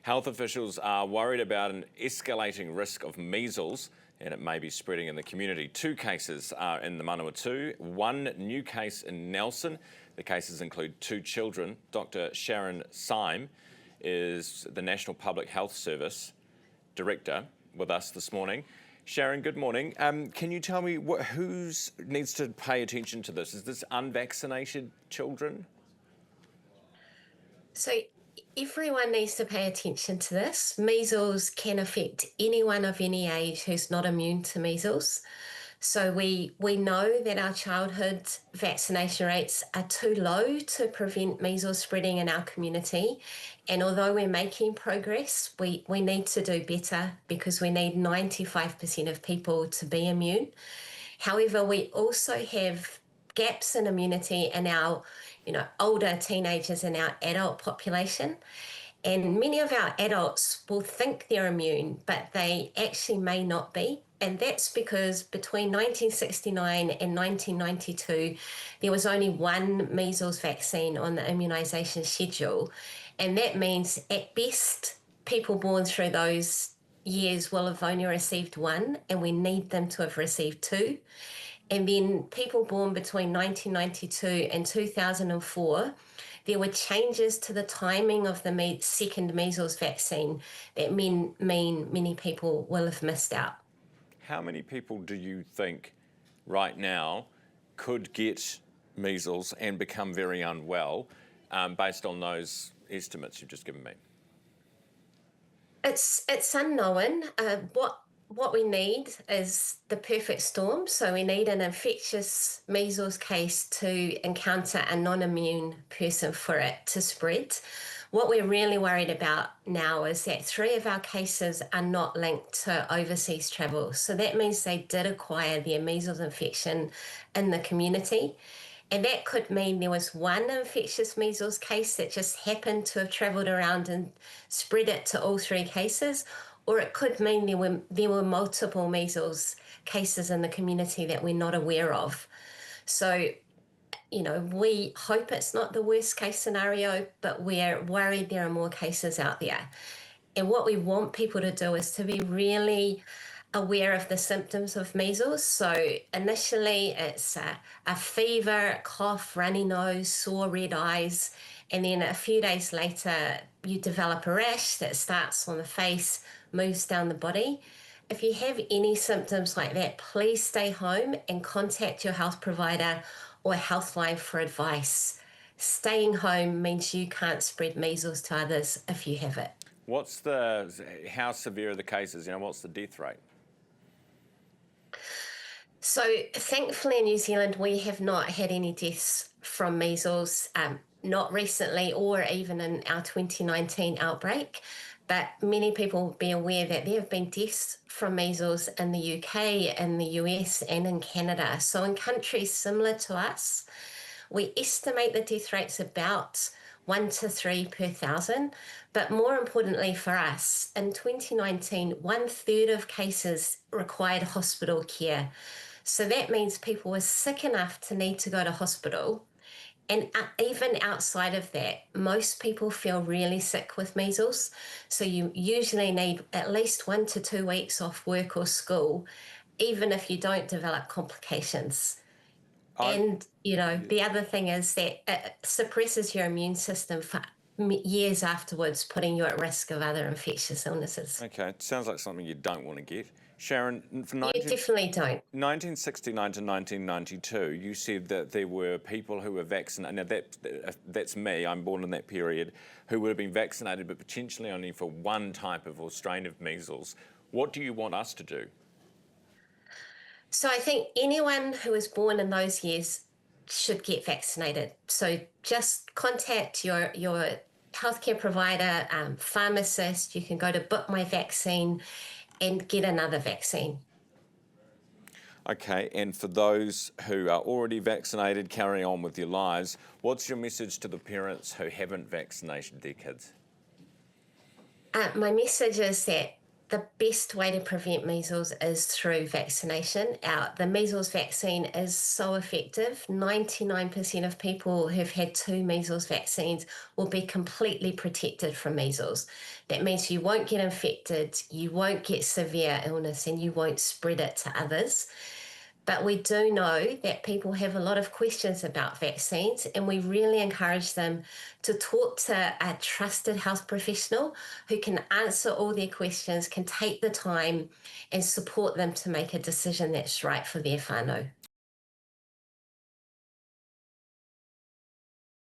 Health officials are worried about an escalating risk of measles, and it may be spreading in the community. 2 cases are in the Manawatu, 1 new case in Nelson. The cases include 2 children. Dr. Sharon Sime is the National Public Health Service Director with us this morning. Sharon, good morning. Can you tell me who needs to pay attention to this? Is this unvaccinated children? So everyone needs to pay attention to this. Measles can affect anyone of any age who's not immune to measles. So we know that our childhood vaccination rates are too low to prevent measles spreading in our community. And although we're making progress, we need to do better because we need 95% of people to be immune. However, we also have gaps in immunity in our older teenagers and our adult population. And many of our adults will think they're immune, but they actually may not be. And that's because between 1969 and 1992, there was only 1 measles vaccine on the immunisation schedule. And that means at best, people born through those years will have only received 1, and we need them to have received 2. And then people born between 1992 and 2004, there were changes to the timing of the second measles vaccine that mean many people will have missed out. How many people do you think right now could get measles and become very unwell based on those estimates you've just given me? It's unknown. What we need is the perfect storm. So we need an infectious measles case to encounter a non-immune person for it to spread. What we're really worried about now is that 3 of our cases are not linked to overseas travel. So that means they did acquire their measles infection in the community. And that could mean there was 1 infectious measles case that just happened to have travelled around and spread it to all 3 cases. Or it could mean there were multiple measles cases in the community that we're not aware of. So, we hope it's not the worst case scenario, but we're worried there are more cases out there. And what we want people to do is to be really aware of the symptoms of measles. So initially it's a fever, cough, runny nose, sore red eyes, and then a few days later you develop a rash that starts on the face, moves down the body. If you have any symptoms like that, please stay home and contact your health provider or Healthline for advice. Staying home means you can't spread measles to others if you have it. How severe are the cases? What's the death rate? So thankfully in New Zealand, we have not had any deaths from measles, not recently or even in our 2019 outbreak. But many people will be aware that there have been deaths from measles in the UK, in the US and in Canada. So in countries similar to us, we estimate the death rate's about 1 to 3 per 1,000. But more importantly for us, in 2019, 1/3 of cases required hospital care. So that means people were sick enough to need to go to hospital. And even outside of that, most people feel really sick with measles. So you usually need at least 1 to 2 weeks off work or school, even if you don't develop complications. The other thing is that it suppresses your immune system for years afterwards, putting you at risk of other infectious illnesses. Okay, it sounds like something you don't want to get. Sharon, You definitely don't. 1969 to 1992, you said that there were people who were vaccinated. Now, that's me, I'm born in that period, who would have been vaccinated, but potentially only for 1 type of or strain of measles. What do you want us to do? So I think anyone who was born in those years should get vaccinated. So just contact your healthcare provider, pharmacist. You can go to Book My Vaccine and get another vaccine. Okay, and for those who are already vaccinated, carry on with your lives, what's your message to the parents who haven't vaccinated their kids? My message is that the best way to prevent measles is through vaccination. The measles vaccine is so effective. 99% of people who've had 2 measles vaccines will be completely protected from measles. That means you won't get infected, you won't get severe illness, and you won't spread it to others. But we do know that people have a lot of questions about vaccines, and we really encourage them to talk to a trusted health professional who can answer all their questions, can take the time and support them to make a decision that's right for their whānau.